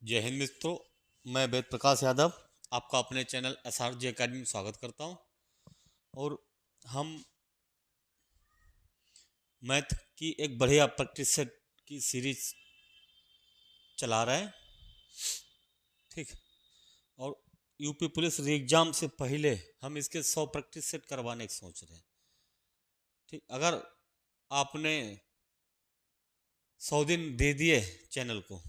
जय हिंद मित्रों। मैं वेद प्रकाश यादव आपका अपने चैनल SRG अकेडमी में स्वागत करता हूं। और हम मैथ की एक बढ़िया प्रैक्टिस सेट की सीरीज चला रहे हैं। ठीक। और यूपी पुलिस री एग्जाम से पहले हम इसके 100 प्रैक्टिस सेट करवाने की सोच रहे हैं। ठीक। अगर आपने 100 दिन दे दिए चैनल को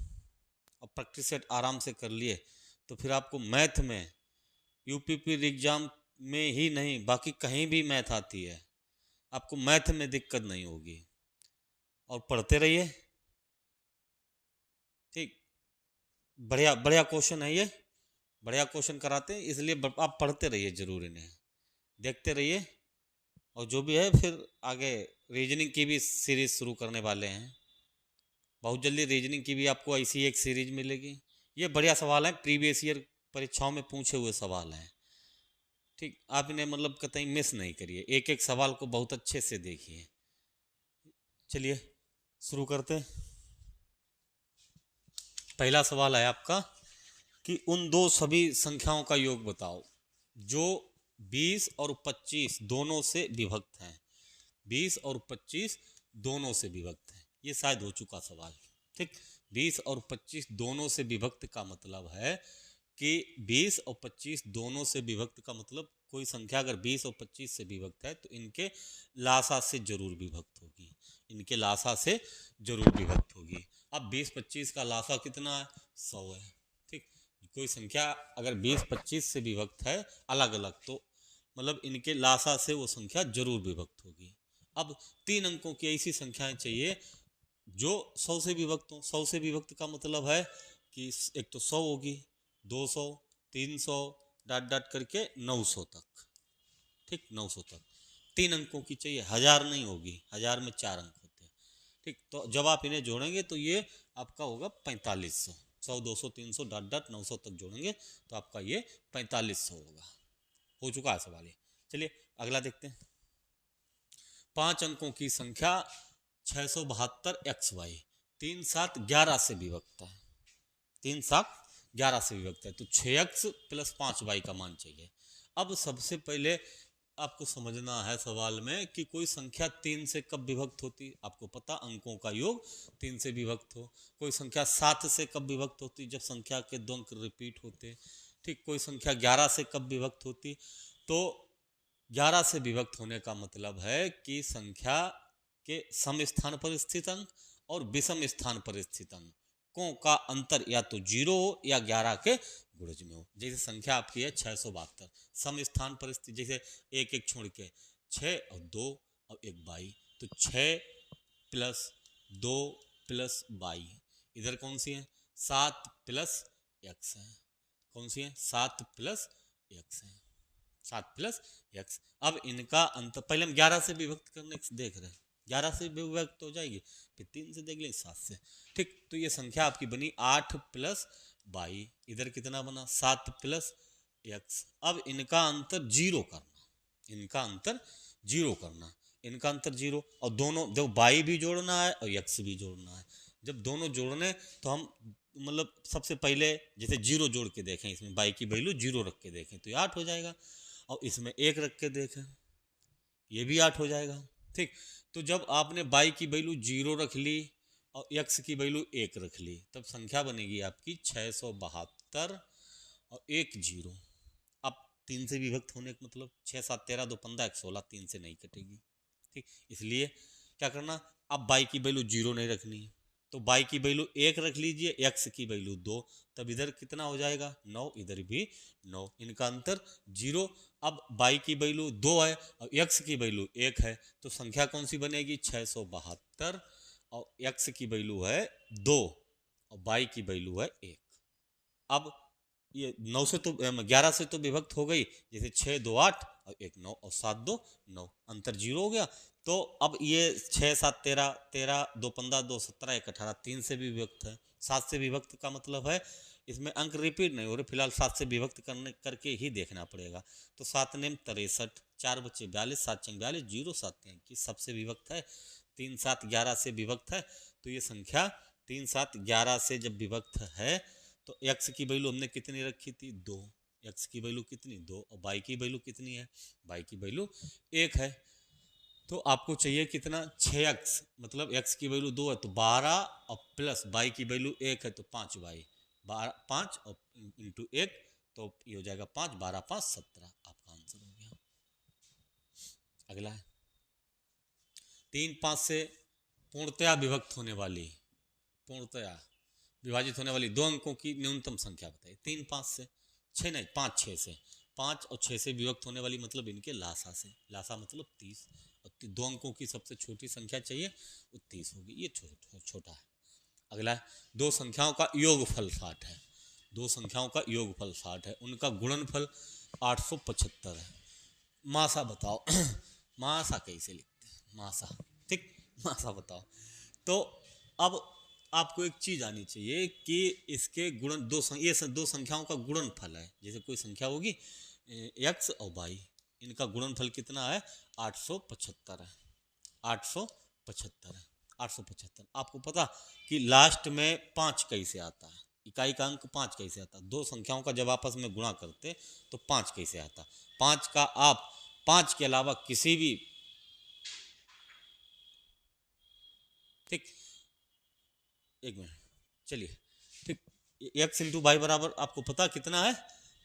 और प्रैक्टिस सेट आराम से कर लिए तो फिर आपको मैथ में यूपीपी एग्जाम में ही नहीं बाकी कहीं भी मैथ आती है, आपको मैथ में दिक्कत नहीं होगी। और पढ़ते रहिए। ठीक। बढ़िया बढ़िया क्वेश्चन है ये, बढ़िया क्वेश्चन कराते हैं, इसलिए आप पढ़ते रहिए, जरूर इन्हें देखते रहिए। और जो भी है फिर आगे रीजनिंग की भी सीरीज शुरू करने वाले हैं। बहुत जल्दी रीजनिंग की भी आपको ऐसी एक सीरीज मिलेगी। ये बढ़िया सवाल है, प्रीवियस ईयर परीक्षाओं में पूछे हुए सवाल हैं। ठीक। आप इन्हें मतलब कतई मिस नहीं करिए, एक एक सवाल को बहुत अच्छे से देखिए। चलिए शुरू करते हैं। पहला सवाल है आपका कि उन दो सभी संख्याओं का योग बताओ जो 20 और 25 दोनों से विभक्त हैं। 20 और 25 दोनों से विभक्त हैं, ये शायद हो चुका सवाल। ठीक। 20 और 25 दोनों से विभक्त का मतलब है कि 20 और 25 दोनों से विभक्त का मतलब कोई संख्या अगर 20 और 25 से विभक्त है तो इनके लासा से जरूर विभक्त होगी, इनके लासा से जरूर विभक्त होगी। अब 20-25 का लासा कितना है? 100 है। ठीक। कोई संख्या अगर 20-25 से विभक्त है अलग अलग तो मतलब इनके लासा से वो संख्या जरूर विभक्त होगी। अब 3 अंकों की ऐसी संख्याएं चाहिए जो 100 से विभक्त हो। 100 से विभक्त का मतलब है कि एक तो 100 होगी, 200, 300 डॉट डॉट करके 900 तक। ठीक। 900 तक 3 अंकों की चाहिए, 1000 नहीं होगी, 1000 में 4 अंक होते हैं। ठीक। तो जब आप इन्हें जोड़ेंगे तो ये आपका होगा 4500। 100, 200, 300 डॉट डॉट 900 तक जोड़ेंगे तो आपका ये 4500 होगा। हो चुका है सवाल ये। चलिए अगला देखते हैं। 5 अंकों की संख्या 672XY 3 7 11 से विभक्त है। 3 7 11 से विभक्त है तो 6x प्लस 5y का मान चाहिए। अब सबसे पहले आपको समझना है सवाल में कि कोई संख्या 3 से कब विभक्त होती, आपको पता अंकों का योग 3 से विभक्त हो। कोई संख्या 7 से कब विभक्त होती, जब संख्या के 2 अंक रिपीट होते। ठीक। कोई संख्या 11 से कब विभक्त होती, तो 11 से विभक्त होने का मतलब है कि संख्या के सम स्थान पर स्थित अंक और विषम स्थान पर स्थित अंकों का अंतर या तो 0 हो या 11 के गुणज में हो। जैसे संख्या आपकी है 672, सम स्थान पर स्थित, जैसे एक एक छोड़ के 6 और 2 और 1 22, तो 6 प्लस 2 प्लस 22, इधर कौन सी है? 7 प्लस x है। कौन सी है? 7 प्लस x है। 7 प्लस एक्स। अब इनका अंतर पहले हम 11 से विभक्त करने देख रहे हैं, 11 से विभक्त हो जाएगी, फिर 3 से देख लेंगे, 7 से। ठीक। तो ये संख्या आपकी बनी 8 प्लस 22, इधर कितना बना? 7 प्लस एक्स। अब इनका अंतर 0 करना, इनका अंतर 0 करना, इनका अंतर 0। और दोनों जब 22 भी जोड़ना है और एक्स भी जोड़ना है, जब दोनों जोड़ने तो हम मतलब सबसे पहले जैसे 0 जोड़ के देखें, इसमें 22 की वैल्यू 0 रख के देखें तो ये 8 हो जाएगा, और इसमें 1 रख के देखें ये भी 8 हो जाएगा। ठीक। तो जब आपने 22 की वैल्यू 0 रख ली और x की वैल्यू 1 रख ली तब संख्या बनेगी आपकी 672 और 1 0। अब 3 से विभक्त होने का मतलब 6 7 13 2 15 1 16, 3 से नहीं कटेगी। ठीक। इसलिए क्या करना, अब 22 की वैल्यू 0 नहीं रखनी है तो 22 की वैल्यू 1 रख लीजिए, x की वैल्यू 2, तब इधर कितना हो जाएगा? 9, इधर भी 9, इनका अंतर 0। अब 22 की वैल्यू 2 है और x की वैल्यू 1 है तो संख्या कौन सी बनेगी? 672 और x की वैल्यू है 2 और 22 की वैल्यू है 1। अब ये 9 से तो 11 से तो विभक्त हो गई, जैसे 6 2 8 और 1 9 और 7 2 9, अंतर 0 हो गया। तो अब ये 6 7 13 13 2 15 2 17 1 18, 3 से भी विभक्त है। 7 से विभक्त का मतलब है इसमें अंक रिपीट नहीं हो रहे, फिलहाल 7 से विभक्त करके ही देखना पड़ेगा। तो 7 नेम 63, 4 बच्चे 42, 7 6 42, 0 7 21, सबसे विभक्त है। 3 7 11 से विभक्त है तो ये संख्या 3 7 11 से जब विभक्त है तो x की वैल्यू हमने कितनी रखी थी 2, x की वैल्यू कितनी 2 और y की वैल्यू कितनी है, y की वैल्यू 1 है। तो आपको चाहिए कितना 6x, मतलब x की वैल्यू 2 है तो 12 और प्लस y की वैल्यू 1 है तो 5y, 5 और इंटू 1 तो ये हो जाएगा 5, 12 5 17, आपका आंसर हो गया। अगला है 3 5 से पूर्णतया विभक्त होने वाली, पूर्णतया विभाजित होने वाली 2 अंकों की न्यूनतम संख्या बताइए। 3 5 से, 6 नहीं 5 6 से, 5 और 6 से विभक्त होने वाली मतलब इनके लासा से, लासा मतलब 30, और 2 अंकों की सबसे छोटी संख्या चाहिए वो 30 होगी, ये छोटा है। अगला है 2 संख्याओं का योगफल 60 है, 2 संख्याओं का योगफल 60 है, उनका गुणनफल 875 है। मासा बताओ मासा कैसे लिखते हैं, मासा, ठीक, मासा बताओ। तो अब आपको एक चीज आनी चाहिए कि इसके गुणन ये 2 संख्याओं का गुणनफल है। जैसे कोई संख्या होगी x और y, इनका गुणनफल कितना है 875 है, 875 है, 875। आपको पता कि लास्ट में 5 कैसे आता है, इकाई का अंक 5 कैसे आता है, 2 संख्याओं का जब आपस में गुणा करते तो 5 कैसे आता, 5 का आप 5 के अलावा किसी भी, ठीक, एक मिनट चलिए, ठीक, x इंटू वाई बराबर आपको पता कितना है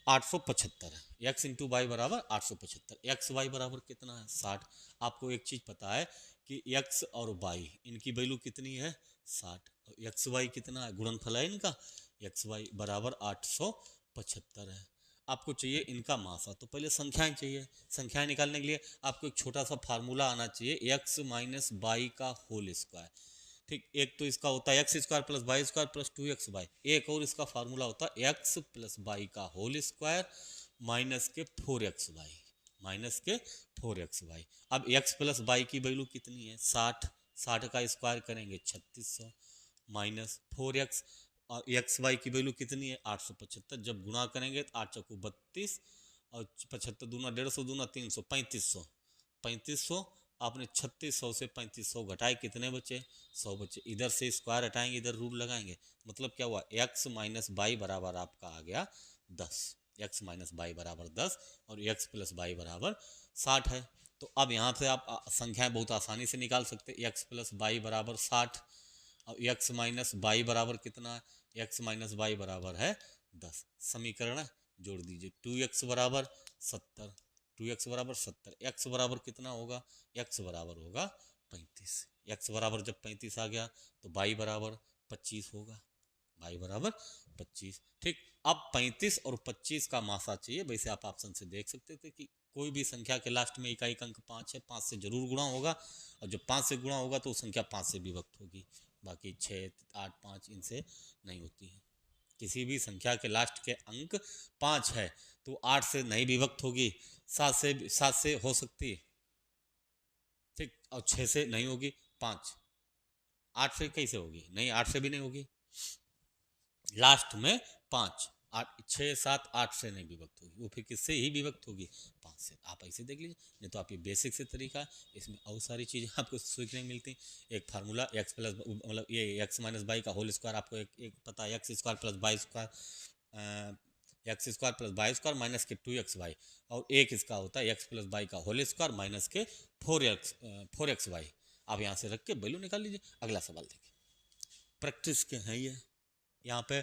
875 है, x इंटू वाई बराबर 875, एक्स वाई बराबर कितना है 60। आपको एक चीज पता है कि x और y इनकी वैल्यू कितनी है 60, और एक्स वाई कितना है, गुणनफल है इनका, एक्स वाई बराबर 875 है। आपको चाहिए इनका मासा, तो पहले संख्याएं चाहिए, संख्याएं निकालने के लिए आपको एक छोटा सा फार्मूला आना चाहिए, x माइनस वाई का होल स्क्वायर, ठीक। एक तो इसका होता है x square plus y square plus 2x y, एक और इसका फार्मूला होता है x प्लस वाई का होल स्क्वायर माइनस के 4x वाई, माइनस के 4x वाई। अब x प्लस वाई की वैल्यू कितनी है 60, 60 का स्क्वायर करेंगे 3600 माइनस 4x, और एक्स वाई की वैल्यू कितनी है 875, जब गुणा करेंगे तो 8 चौको 32 और 75 दूना 150 दूना 300, 3500, 3500 आपने 3600 से 3500 घटाए, कितने बचे 100 बचे, इधर से स्क्वायर हटाएंगे इधर रूल लगाएंगे, मतलब क्या हुआ x माइनस वाई बराबर आपका आ गया 10, x माइनस वाई बराबर 10 और x प्लस वाई बराबर 60 है। तो अब यहाँ से आप संख्याएं बहुत आसानी से निकाल सकते, x प्लस वाई बराबर 60 और x माइनस वाई बराबर कितना है, x माइनस वाई बराबर है 10, समीकरण जोड़ दीजिए, 2x बराबर 70, 2x बराबर 70, x बराबर कितना होगा, x बराबर होगा 35, x बराबर जब 35 आ गया तो y बराबर 25 होगा, y बराबर 25, ठीक। अब 35 और 25 का मासा चाहिए, वैसे आप ऑप्शन से देख सकते थे कि कोई भी संख्या के लास्ट में इकाई का अंक 5 है, 5 से जरूर गुणा होगा, और जब 5 से गुणा होगा तो संख्या 5 से विभक्त होगी, बाकी 6 8 5 इनसे नहीं होती है। किसी भी संख्या के लास्ट के अंक 5 है तो 8 से नहीं विभक्त होगी, 7 से हो सकती है, ठीक, और 6 से नहीं होगी, 5 8 से कैसे होगी, नहीं 8 से भी नहीं होगी, लास्ट में 5 8 6 7 8 से नहीं विभक्त होगी, वो फिर किससे ही विभक्त होगी 5 से। आप ऐसे देख लीजिए, नहीं तो आप ये बेसिक से तरीका है, इसमें और सारी चीज़ें आपको सीखने मिलती। एक फार्मूला x प्लस मतलब ये x माइनस वाई का होल स्क्वायर, आपको एक पता है x square plus y square, x square plus y square minus के 2x वाई, और एक इसका होता है एक्स प्लस वाई का होल स्क्वायर माइनस के 4x वाई। आप यहाँ से रख के वैल्यू निकाल लीजिए। अगला सवाल देखिए, प्रैक्टिस के हैं ये, यहाँ पे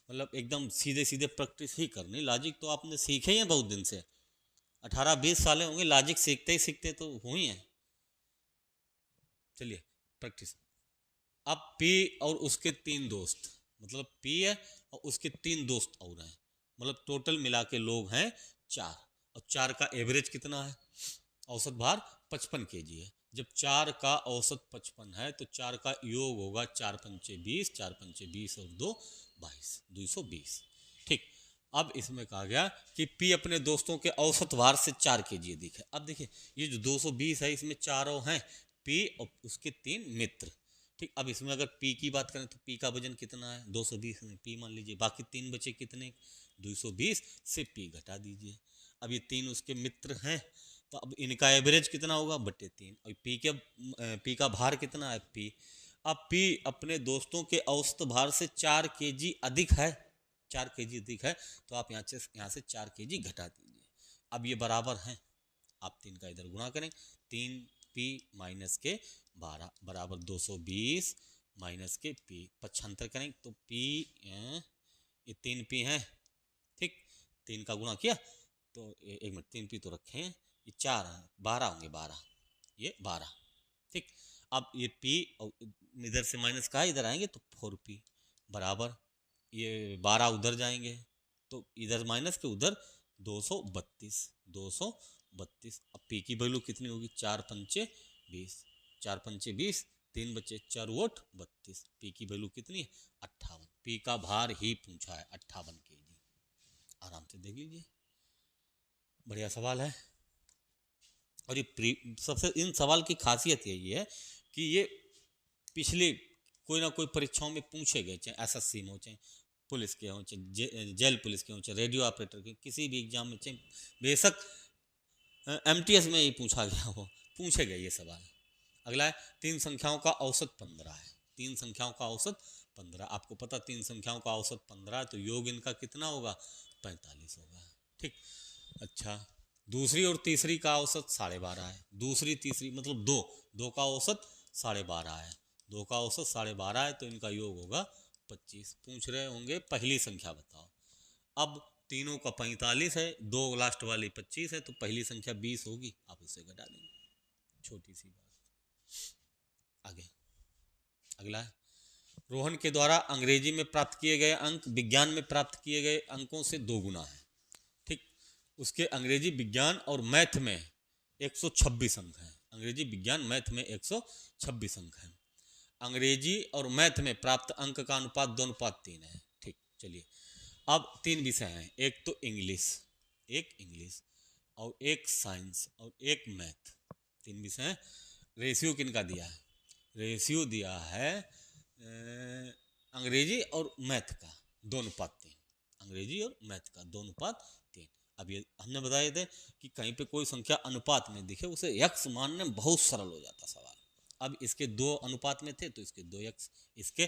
मतलब एकदम सीधे सीधे प्रैक्टिस ही करनी, लॉजिक तो आपने सीखे ही हैं बहुत दिन से, 18-20 साल होंगे लॉजिक सीखते ही सीखते तो हुई हैं। चलिए प्रैक्टिस। अब P और उसके 3 दोस्त, मतलब P है और उसके 3 दोस्त और हैं, मतलब टोटल मिला के लोग हैं 4, और 4 का एवरेज कितना है, औसत भार 55 kg है। जब 4 का औसत 55 है तो 4 का योग होगा 4 पंचे 20, 4 पंचे 20 और 2 22, 220, ठीक। अब इसमें कहा गया कि P अपने दोस्तों के औसत भार से 4 kg अधिक है। अब देखिए ये जो 220 है इसमें चारों हैं P और उसके 3 मित्र, ठीक। अब इसमें अगर P की बात करें तो P का वजन कितना है 220 में P मान लीजिए, बाकी 3 बचे कितने 220 से P घटा दीजिए। अब ये 3 उसके मित्र हैं तो अब इनका एवरेज कितना होगा बटे 3, और P का भार कितना है P। अब P अपने दोस्तों के औसत भार से 4 kg अधिक है, 4 kg अधिक है तो आप यहाँ से 4 kg घटा दीजिए। अब ये बराबर हैं, आप 3 का इधर गुणा करें, 3p माइनस के 12 बराबर 220 माइनस के p, 75 करें तो p ये 3p है, ठीक, 3 का गुणा किया तो एक मिनट 3p तो रखें, ये 4 है, 12 होंगे, 12 ये 12, ठीक। अब ये p और इधर से माइनस का इधर आएंगे तो 4p बराबर ये 12 उधर जाएंगे तो इधर माइनस के उधर 232। अब p की वैल्यू कितनी होगी, 4 पंचे 20, 4 पंचे 20, 3 बचे 4 वोट 32, p की वैल्यू कितनी है 58। p का भार ही पूछा है 58 kg। आराम से देख लीजिए, बढ़िया सवाल है। और ये सबसे इन सवाल की खासियत यही है कि ये पिछले कोई ना कोई परीक्षाओं में पूछे गए, चाहे एसएससी में हो, चाहे पुलिस के हो, चाहे जेल पुलिस के हो, चाहे रेडियो ऑपरेटर के, किसी भी एग्जाम में, चाहे बेशक एमटीएस में ही पूछा गया हो, पूछे गए ये सवाल। अगला है 3 संख्याओं का औसत 15 है। 3 संख्याओं का औसत 15, आपको पता 3 संख्याओं का औसत 15 है तो योग इनका कितना होगा, 45 होगा, ठीक। अच्छा, दूसरी और तीसरी का औसत 12.5 है। दूसरी तीसरी मतलब दो का औसत 12.5 है, 2 का औसत 12.5 है तो इनका योग होगा 25। पूछ रहे होंगे पहली संख्या बताओ। अब तीनों का 45 है, 2 लास्ट वाली 25 है तो पहली संख्या 20 होगी, आप उसे घटा देंगे, छोटी सी बात। आगे अगला है, रोहन के द्वारा अंग्रेजी में प्राप्त किए गए अंक विज्ञान में प्राप्त किए गए अंकों से 2 गुना है, ठीक। उसके अंग्रेजी विज्ञान और मैथ में 126 अंक हैं। अंग्रेजी विज्ञान मैथ में 126 अंक हैं। अंग्रेजी और मैथ में प्राप्त अंक का अनुपात 2:3 है, ठीक। चलिए, अब 3 विषय हैं, एक तो इंग्लिश और एक साइंस और एक मैथ, 3 विषय हैं। रेशियो किनका दिया है, रेशियो दिया है अंग्रेजी और मैथ का 2:3, अंग्रेजी और मैथ का 2:3। अब ये हमने बताए थे कि कहीं पे कोई संख्या अनुपात में दिखे उसे यक्स मानने में बहुत सरल हो जाता सवाल। अब इसके 2 अनुपात में थे तो इसके 2x, इसके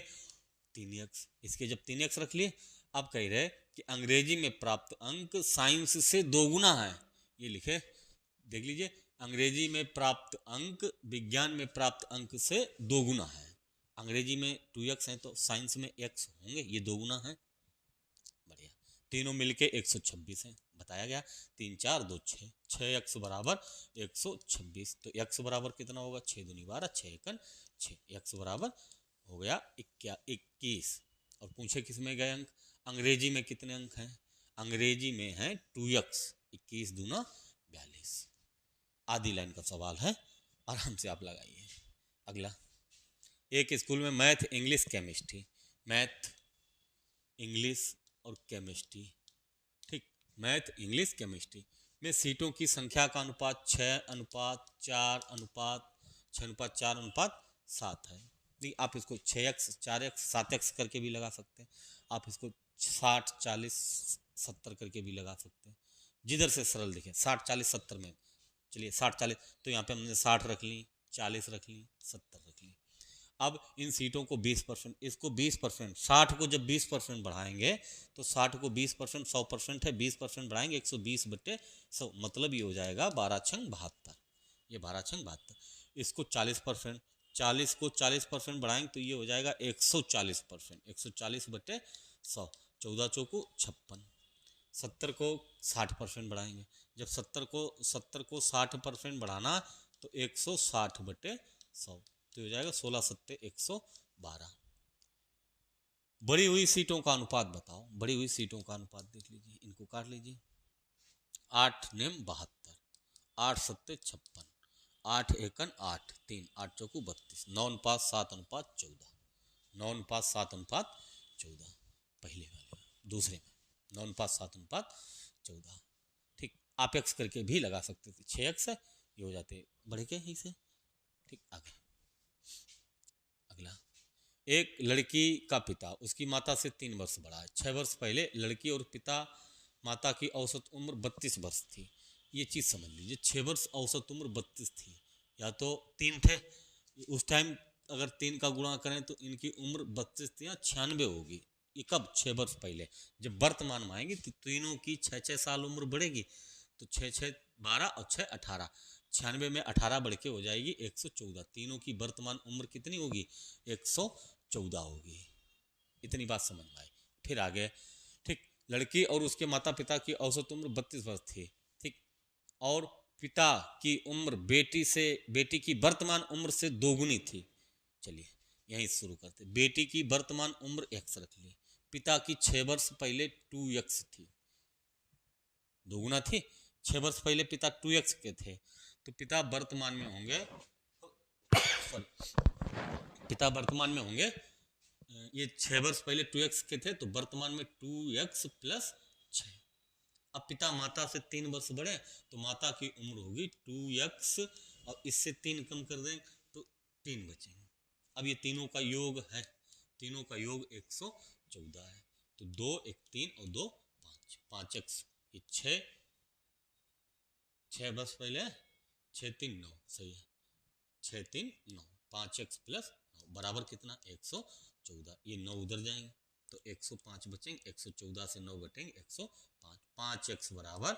3x, इसके जब 3x रख लिए। अब कह रहे कि अंग्रेजी में प्राप्त अंक साइंस से 2 गुना है, ये लिखे, देख लीजिए, अंग्रेजी में प्राप्त अंक विज्ञान में प्राप्त अंक से 2 गुना है। अंग्रेजी में 2x है तो साइंस में x होंगे, ये 2 गुना है, बढ़िया। तीनों मिलके 126 हैं, बताया गया 3 4 2 6, 6x बराबर 126, तो x बराबर कितना होगा, 6 दूनी 12, 6 एकन 6, x बराबर हो गया 21। और पूछे किस में गए अंक, अंग्रेजी में कितने अंक हैं, अंग्रेजी में है 2x, 21 दूना 42। आधी लाइन का सवाल है, आराम से आप लगाइए। अगला, एक स्कूल में math English chemistry, math English और केमिस्ट्री, ठीक, मैथ इंग्लिश केमिस्ट्री में सीटों की संख्या का अनुपात 6:4:7 है। नहीं, आप इसको 6x 4x 7x करके भी लगा सकते हैं, आप इसको 60 40 70 करके भी लगा सकते हैं, जिधर से सरल दिखे। 60 40 70 में, चलिए 60 40, तो यहाँ पे हमने 60 रख ली, 40 रख ली, 70 रख ली। अब इन सीटों को 20%, इसको 20%, 60 को जब 20% बढ़ाएंगे तो 60 को 20%, 100% है, 20% बढ़ाएंगे 120/100, मतलब ये हो जाएगा 12 छंग 72, ये 12 छंग 72। इसको 40%, 40 को 40% बढ़ाएंगे तो ये हो जाएगा 140%, 140/100, 14 चौको 56। 70 को 60% बढ़ाएंगे, जब 70 को 60% बढ़ाना तो 160/100, तो हो जाएगा 16 7 112। बढ़ी हुई सीटों का अनुपात बताओ, बढ़ी हुई सीटों का अनुपात देख लीजिए, इनको काट लीजिए। 8 नेम 72, 8 7 56, 8 एकन 8, 3 8 चौको 32, 9:7:14, 9:7:14, पहले वाले, दूसरे में 9:7:14, ठीक। आप एक्स करके भी लगा सकते थे, 6x है, ये हो जाते बढ़ के ही से, ठीक। आगे अगला, एक लड़की का पिता उसकी माता से 3 वर्ष बड़ा है। 6 वर्ष पहले लड़की और पिता माता की औसत उम्र 32 वर्ष थी। ये चीज़ समझ लीजिए, 6 वर्ष औसत उम्र 32 थी, या तो 3 थे उस टाइम, अगर 3 का गुणा करें तो इनकी उम्र 32 थी या 96 होगी, ये कब? 6 वर्ष पहले। जब वर्तमान में आएंगे तो तीनों की 6-6 साल उम्र बढ़ेगी, तो 6-6 12 और 6 18, 96 में 18 बढ़ के हो जाएगी 114। तीनों की वर्तमान उम्र कितनी होगी? 114 होगी। इतनी बात समझ में आई। फिर आगे, ठीक, लड़की और उसके माता पिता की औसत उम्र 32 वर्ष थी, ठीक, और पिता की उम्र बेटी की वर्तमान उम्र से दोगुनी थी। चलिए यहीं शुरू करते। बेटी की वर्तमान उम्र x रख ली, पिता की 6 वर्ष पहले 2x थी, दोगुना थी। 6 वर्ष पहले पिता 2x के थे, तो पिता वर्तमान में होंगे पिता वर्तमान में होंगे, ये 6 वर्ष पहले 2x के थे, तो वर्तमान में 2x प्लस 6। अब पिता माता से 3 वर्ष बड़े, तो माता की उम्र होगी 2x, और इससे 3 कम कर दें तो 3 बचेंगे। अब ये तीनों का योग है, तीनों का योग 114 है, तो 2 1 3 और 2 5, 5x, ये 6 वर्ष पहले 6 3 9, सही है, 6 3 9, 5x प्लस 9 बराबर कितना? 114। ये 9 उधर जाएंगे तो 105 बचेंगे, 114 से 9 घटेंगे 105, 5x बराबर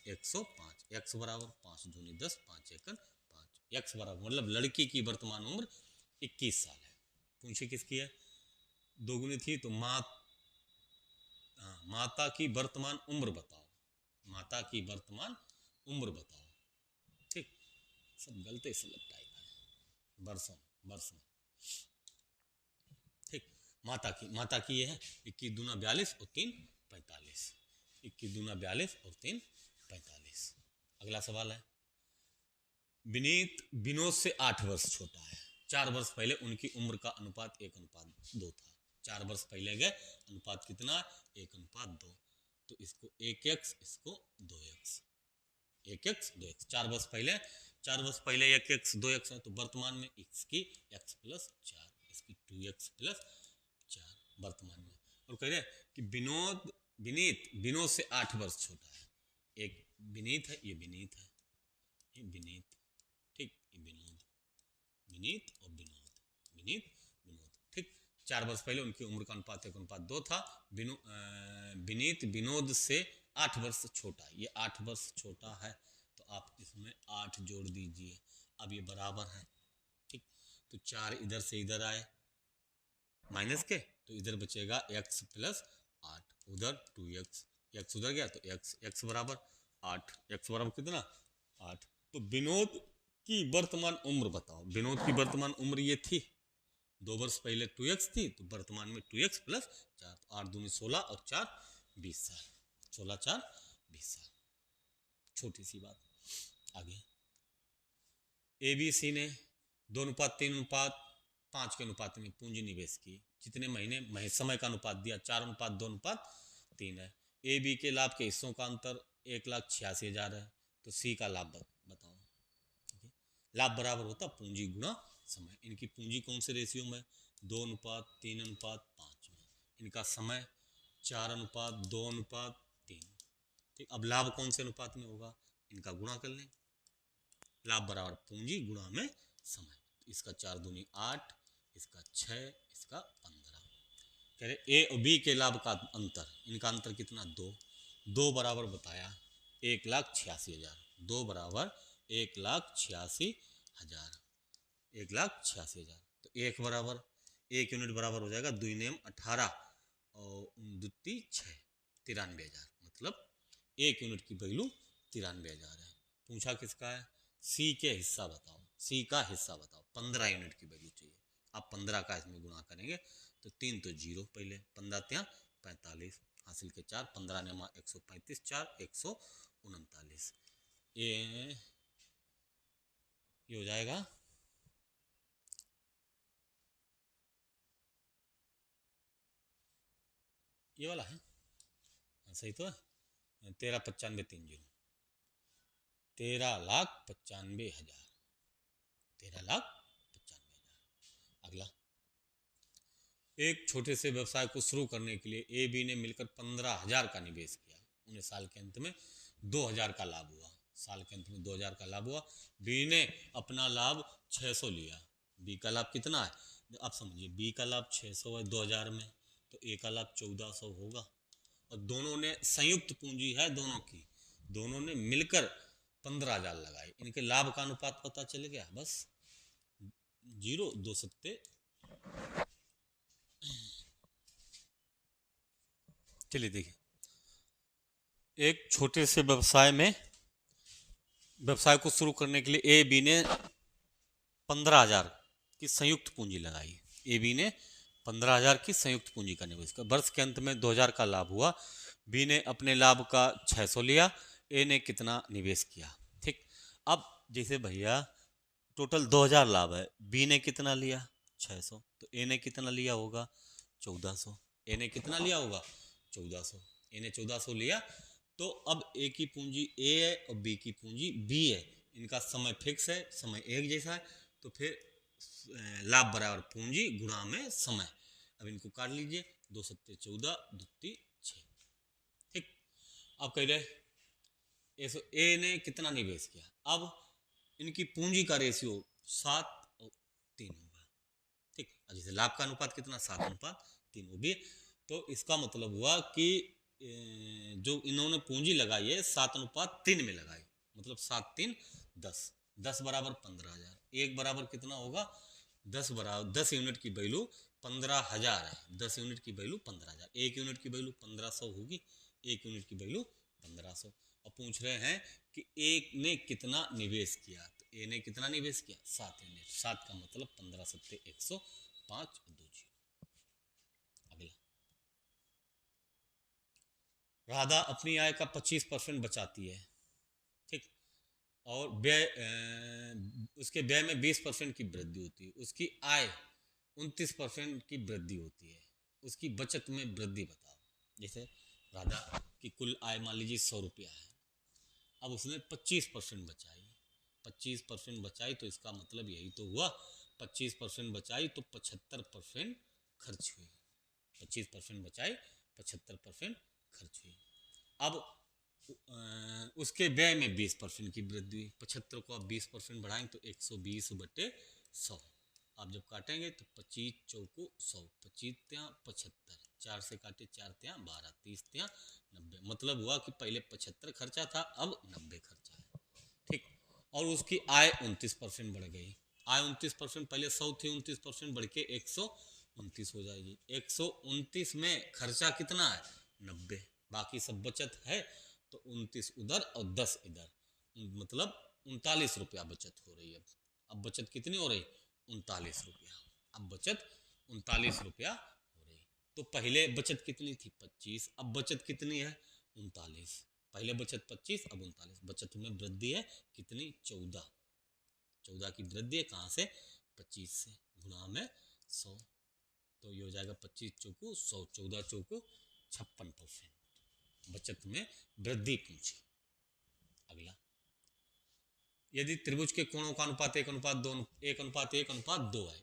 105, x बराबर 5 दूनी 10, 5 एकन 5, x बराबर, मतलब लड़की की वर्तमान उम्र 21 साल है। पूछे किसकी है? दोगुनी थी, तो माता की वर्तमान उम्र बताओ, माता की वर्तमान उम्र बताओ, ठीक, सब गलते से लपटाएगा वर्षों में, ठीक। माता की ये है 21 दूना 42 और 3 45, 21 दूना 42 और 3 45। अगला सवाल है, विनोद से 8 वर्ष छोटा है, 4 वर्ष पहले उनकी उम्र का अनुपात 1:2 था। 4 वर्ष पहले गए, अनुपात कितना? 1:2, तो इसको 1x, इसको 2x, 1x 2x। 4 वर्ष पहले 1x 2x है, तो वर्तमान में इसकी x प्लस 4, इसकी 2x प्लस 4 वर्तमान में। और कह रहे कि विनीत से 8 वर्ष छोटा है। एक विनीत है, ये विनीत है, ये विनीत, ठीक, ये विनीत और विनीत, ठीक। 4 वर्ष पहले उनकी उम्र का अनुपात 1:2 था। विनीत विनोद से 8 वर्ष छोटा है, ये 8 वर्ष छोटा है, तो आप इसमें 8 जोड़ दीजिए। अब ये बराबर है, ठीक, तो 4 इधर से इधर आए माइनस के, तो इधर बचेगा x प्लस 8, उधर 2x, x उधर गया तो x बराबर 8, x बराबर कितना? 8। तो विनोद की वर्तमान उम्र बताओ। विनोद की वर्तमान उम्र ये थी, 2 वर्ष पहले 2x थी, तो वर्तमान में 2x प्लस 4, 8 दूनी 16 और 4 20 साल, 16 4 20 साल। छोटी सी बात। आगे, ABC ने 2:3:5 के अनुपात में पूंजी निवेश की, जितने महीने समय का अनुपात दिया 4:2:3 है। AB के लाभ के हिस्सों का अंतर 1,86,000 है, तो C का लाभ बताओ। लाभ बराबर होता पूंजी गुणा समय। इनकी पूंजी कौन से रेशियो में? 2:3:5 में। इनका समय 4:2:3, ठीक। अब लाभ कौन से अनुपात में होगा? इनका गुणा कर लें, लाभ बराबर पूंजी गुणा में समय। इसका 4 दूनी 8, इसका 6, इसका 15। कह रहे ए और बी के लाभ का अंतर, इनका अंतर कितना? 2 बराबर बताया 1,86,000, 2 बराबर 1,86,000, 1,86,000। तो 1 बराबर 1 यूनिट बराबर हो जाएगा 2 नेम 18 और 2 6, 93,000। मतलब 1 यूनिट की वैल्यू 93,000 है। पूछा किसका है? सी के हिस्सा बताओ, सी का हिस्सा बताओ। 15 यूनिट की वैल्यू चाहिए। आप 15 का इसमें गुणा करेंगे तो 3 तो 0, पहले 15 ત્યાં 45, हासिल के 4, 15 ने 135, 4 139। ये हो जाएगा ये वाला है, सही तो है। 13,95,30, 13,95,000, 13,95,000। अगला, एक छोटे से व्यवसाय को शुरू करने के लिए ए बी ने मिलकर 15,000 का निवेश किया। उन्हें साल के अंत में 2,000 का लाभ हुआ। साल के अंत में 2,000 का लाभ हुआ। बी ने अपना लाभ 600 लिया। बी का लाभ कितना है? आप समझिए, बी का लाभ 600 है 2,000 में, तो ए का लाभ 1400 होगा। और दोनों ने संयुक्त पूंजी है दोनों की, दोनों ने मिलकर 15,000 लगाई, इनके लाभ का अनुपात पता चल गया, बस 0 2 सत्ते। चलिए देखिए, एक छोटे से व्यवसाय को शुरू करने के लिए ए बी ने 15,000 की संयुक्त पूंजी लगाई। ए बी ने 15,000 की संयुक्त पूंजी का निवेश किया। वर्ष के अंत में 2,000 का लाभ हुआ। बी ने अपने लाभ का 600 लिया। ए ने कितना निवेश किया? ठीक, अब जैसे भैया टोटल 2,000 लाभ है, बी ने कितना लिया? 600, तो ए ने कितना लिया होगा? 1400। ए ने कितना लिया होगा? 1400। ए ने 1400 लिया। तो अब ए की पूंजी ए है और बी की पूंजी बी है, इनका समय फिक्स है, समय एक जैसा है, तो फिर लाभ बराबर पूंजी गुणा में समय। अब इनको काट लीजिए, 2 सत्ते 14, 2 3 6। ठीक, अब कह रहे ए ने कितना निवेश किया? अब इनकी पूंजी का रेशियो 7 और 3 होगा। ठीक, जैसे लाभ का अनुपात कितना? 7:3 होगी। तो इसका मतलब हुआ कि जो इन्होंने पूंजी लगाई है 7:3 में लगाई, मतलब 7 3 10, 10 बराबर 15,000। एक बराबर कितना होगा? 10 बराबर 10 यूनिट की वैल्यू 15,000 है, 10 यूनिट की वैल्यू 15,000। एक यूनिट की वैल्यू 1500 होगी, एक यूनिट की वैल्यू 1500। और पूछ रहे हैं कि ए ने कितना निवेश किया, तो ए ने कितना निवेश किया? 7 यूनिट। 7 का मतलब 15 सत्ते 105 और 2 0। अगला, राधा अपनी आय का 25% बचाती है। ठीक, और व्यय उसके व्यय में 20% की वृद्धि होती है। उसकी आय 29% की वृद्धि होती है। उसकी बचत में वृद्धि बताओ। जैसे राधा की कुल आय मान लीजिए 100 रुपया है, अब उसने 25% बचाई, 25% बचाई, तो इसका मतलब यही तो हुआ, 25% बचाई तो 75% खर्च हुई। 25% बचाई, 75% खर्च हुई। अब उसके व्यय में 20% की वृद्धि हुई। 75 को आप 20% बढ़ाएंगे तो 120/100। आप जब काटेंगे तो 25 चौको 100, 25 त्या 75, 4 से काटे 4 त्या 12, 30 त्या 90। मतलब हुआ कि पहले 75 खर्चा था, अब 90 खर्चा है। ठीक, और उसकी आय 29% बढ़ गई। आय 29%, पहले 100 थी, 29% बढ़ के 129 हो जाएगी। 129 में खर्चा कितना है? 90। बाकी सब बचत है, तो 29 उधर और 10 इधर, मतलब 39 रुपया बचत हो रही है। अब बचत कितनी हो रही? 39 रुपया। अब बचत 39 रुपया हो रही। तो पहले बचत कितनी थी? 25। अब बचत कितनी है? 39। पहले बचत 25, अब 39। बचत में वृद्धि है कितनी? 14। 14 की वृद्धि है, कहाँ से? 25 से, गुणा में 100। तो ये हो जाएगा 25 चौको 100, 14 चौको 56% बचत में वृद्धि पूछी। अगला, यदि त्रिभुज के कोणों का अनुपात 1:2 है,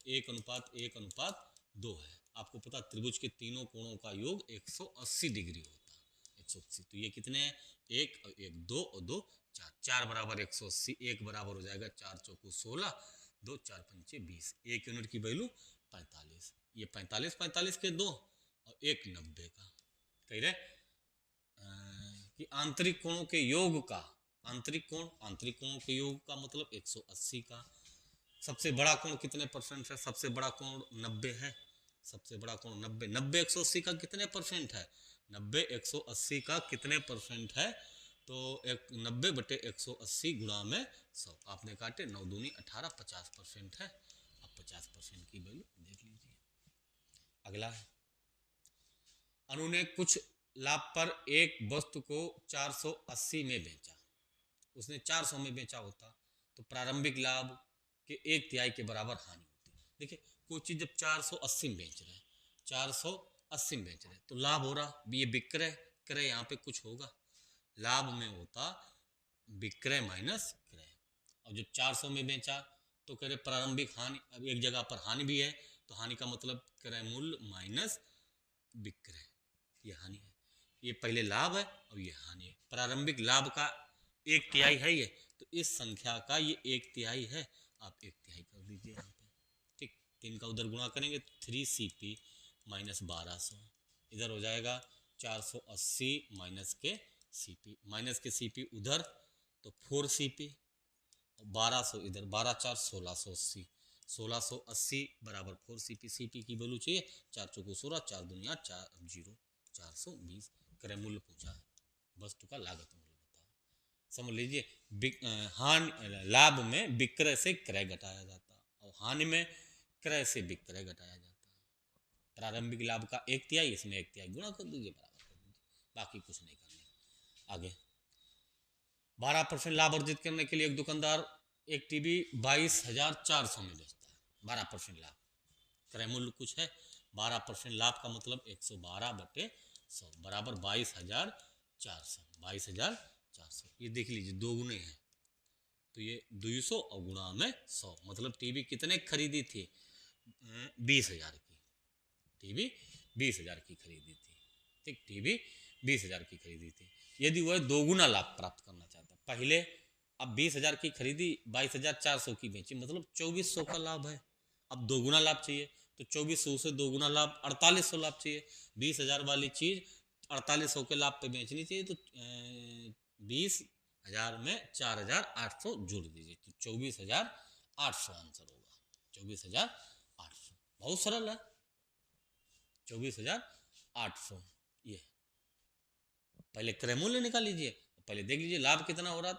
1:1:2 है। आपको पता त्रिभुज के तीनों कोणों का योग 180 डिग्री होता है, 180। तो ये कितने हैं? 1 और 1 2 और 2 4, 4 बराबर 180। 1 बराबर हो जाएगा 4 चौको 16, 2 4 पंचे 20। एक यूनिट की वैल्यू 45। ये 45 के 2 और 1 90 का। कह रहे कि आंतरिक कोणों के योग का, आंतरिक कोणों के योग का मतलब 180 का। सबसे बड़ा कोण कितने परसेंट है? सबसे बड़ा कोण 90 है। सबसे बड़ा कोण 90, 90 180 का कितने परसेंट है? 90 180 का कितने परसेंट है? तो 90/180 गुणा में 100। आपने काटे 9 दूनी 18, 50% है। अब 50% की वैल्यू देख लीजिए। अगला है, अनु ने कुछ लाभ पर एक वस्तु को 480 में बेचा। उसने 400 में बेचा होता तो प्रारंभिक लाभ के 1/3 के बराबर हानि होती। देखिए, कोई चीज जब 480 में बेच रहे हैं, 480 में बेच रहे हैं, तो लाभ हो रहा, ये विक्रय, क्रय यहाँ पे कुछ होगा, लाभ में होता विक्रय माइनस क्रय। और जब 400 में बेचा तो कह रहे प्रारंभिक हानि। अब एक जगह पर हानि भी है, तो हानि का मतलब क्रय मूल्य माइनस विक्रय, ये हानि है। ये पहले लाभ है और ये हानि है। प्रारंभिक लाभ का 1/3 है ये, तो इस संख्या का ये 1/3 है। आप 1/3 कर दीजिए यहाँ पे। ठीक, 3 का उधर गुणा करेंगे 3CP - 1200, इधर हो जाएगा 480 माइनस के सीपी, माइनस के सीपी उधर तो 4 CP, 1200 इधर, 12 4 1680, 1680 बराबर 4 CP। सीपी की वैल्यू चाहिए, 4 चौको 16, 4 दुनिया 4, 0 420। क्रय मूल्य पूछा है, वस्तु का लागत मूल्य बताओ। समझ लीजिए, लाभ में विक्रय से क्रय घटाया जाता है और हानि में क्रय से विक्रय घटाया जाता है। प्रारंभिक लाभ का 1/3, इसमें 1/3 गुणा कर दीजिए, बराबर कर दीजिए, बाकी कुछ नहीं करना। आगे 12% लाभ अर्जित करने के लिए एक दुकानदार एक टीवी 22,400 में बेचता है। 12% लाभ, क्रय मूल्य कुछ है, 12% लाभ का मतलब 112/100 बराबर 22,400। 22,400 ये देख लीजिए, दो गुने हैं तो ये 200 और गुणा में 100, मतलब टीवी कितने खरीदी थी, 20,000 की। टीवी 20,000 की खरीदी थी, ठीक, टीवी 20,000 की खरीदी थी। यदि वह दोगुना लाभ प्राप्त करना चाहता, पहले अब 20,000 की खरीदी, 22,400 की बेची, मतलब 2,400 का लाभ है। अब दोगुना लाभ चाहिए तो 2,400 से दोगुना लाभ 4,800 लाभ चाहिए। 20,000 वाली चीज 4,800 के लाभ पे बेचनी चाहिए, तो 20,000 में 4,800 जोड़ दीजिए तो 24,800 आंसर होगा। 24,800, बहुत सरल है, 24,800। ये पहले क्रय मूल्य निकाल लीजिए, पहले देख लीजिए लाभ कितना हो रहा,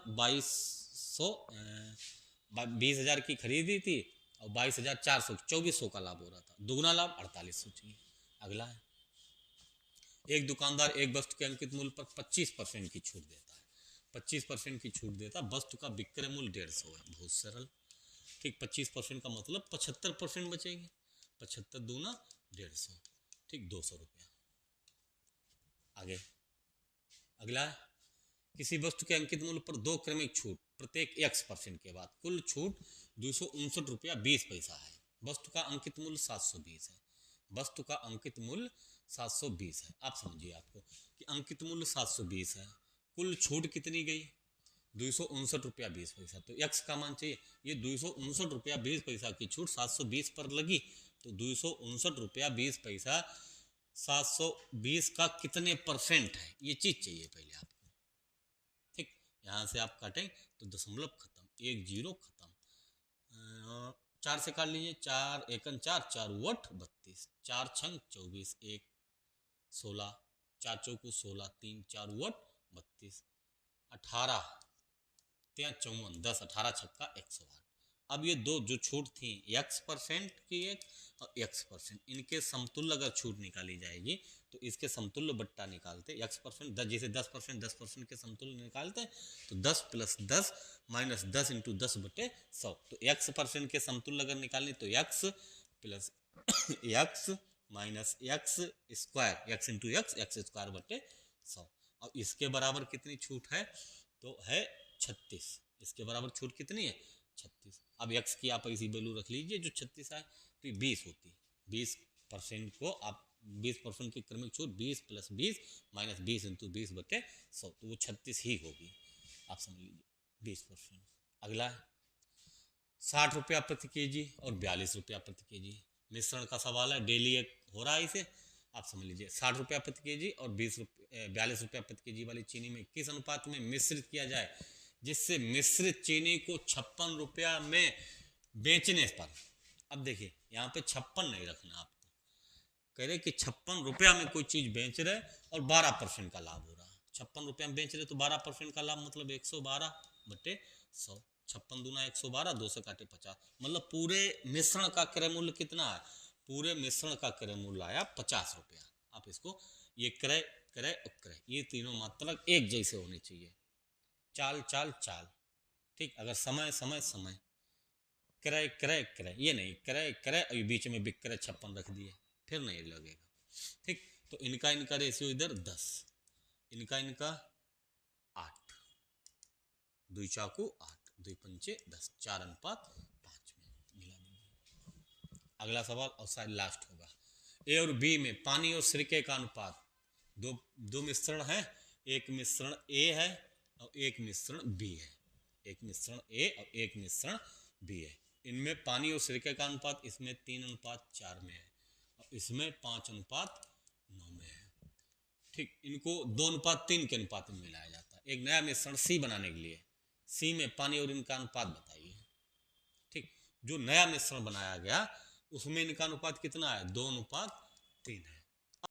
20,000 की खरीदी थी और 22,400, 2,400 का लाभ हो रहा था। दुगना लाभ 4,800 चाहिए। अगला है, एक दुकानदार एक वस्तु के अंकित मूल्य पर 25% की छूट देता है। 25% की छूट देता, वस्तु का विक्रय मूल्य 150 है। बहुत सरल, ठीक, 25% का मतलब 75% बचेंगे, 75 दूना 150, ठीक, 200 रुपया। आगे अगला है, किसी वस्तु के अंकित मूल्य पर 2 क्रमिक छूट प्रत्येक x% के बाद कुल छूट 259 रुपया 20 पैसा है। वस्तु का अंकित मूल्य 720 है। वस्तु का अंकित मूल्य 720 है। आप समझिए, आपको कि अंकित मूल्य 720 है, कुल छूट कितनी गई, 259 रुपया 20 पैसा। तो x का मान चाहिए, ये 259 रुपया 20 पैसा की छूट 720 पर लगी, तो 259 रुपया 20 पैसा 720 का कितने परसेंट है, ये चीज चाहिए पहले आपको। ठीक, यहां से आप काटें तो दशमलव खत्म, 1 0 खत्म, 4 से काट लीजिए, 4 एकन 4, 4 8 32, 4 छंग 24, 1 16, 4 चौको 16, 3 4 8 32, 18 3 54, 10 18 छक्का 108। अब ये दो जो छूट थी x% की एक और x%, इनके समतुल्य अगर छूट निकाली जाएगी तो इसके समतुल्य बट्टा निकालते, x%, जैसे 10% 10% के समतुल्य निकालते हैं तो 10 + 10 माइनस 10 × 10/100। तो x% के समतुल्य अगर निकालने तो x plus x minus x square, x × x x²/100। और इसके बराबर कितनी छूट है, तो है 36। इसके बराबर छूट कितनी है, 36। अब x की आप ऐसी वैल्यू रख लीजिए जो 36 आए, तो 20 होती, 20% को आप 20% की क्रमिक छूट 20 + 20 माइनस 20 × 20/100, तो वो 36 ही होगी। आप समझ लीजिए 20%। अगला 60 रुपया प्रति केजी और 42 रुपया प्रति केजी मिश्रण का सवाल है, डेली एक हो रहा है इसे, आप समझ लीजिए। 60 रुपया प्रति केजी और 42 रुपया प्रति केजी वाली चीनी में किस अनुपात में मिश्रित किया जाए जिससे मिश्रित चीनी को 56 रुपया में बेचने पर, अब देखिए यहाँ पे 56 नहीं रखना, आपको कह रहे कि 56 रुपया में कोई चीज बेच रहे और 12% का लाभ हो रहा है। 56 रुपया में बेच रहे तो 12% का लाभ मतलब 112/100, 56 दूना 112, 2 से काटे 50, मतलब पूरे मिश्रण का क्रय मूल्य कितना है, पूरे मिश्रण का क्रय मूल्य आया 50 रुपया। आप इसको, ये क्रय क्रय क्रय ये तीनों मात्रक एक जैसे होने चाहिए, चाल चाल चाल, ठीक। अगर समय समय समय, क्रय क्रय क्रय, ये नहीं क्रय क्रय और बीच में विक्रय 56 रख दिए, फिर नहीं लगेगा, ठीक। तो इनका इनका रेशियो इधर 10, इनका इनका 8, 2 चाकू 8, 2 पंचे 10, 4:5 में मिला दीजिए। अगला सवाल और शायद लास्ट होगा, ए और बी में पानी और सिरके का अनुपात, दो मिश्रण है, एक मिश्रण ए है और एक मिश्रण बी है, एक मिश्रण ए और एक मिश्रण बी है। इनमें पानी और सिरके का अनुपात इसमें 3:4 में है और इसमें 5:9 में है। ठीक, इनको 2:3 के अनुपात में मिलाया जाता है। एक नया मिश्रण सी बनाने के लिए सी में पानी और इनका अनुपात बताइए। ठीक, जो नया मिश्रण बनाया गया उसमें इनका अनुपात कितना है, 2:3 है।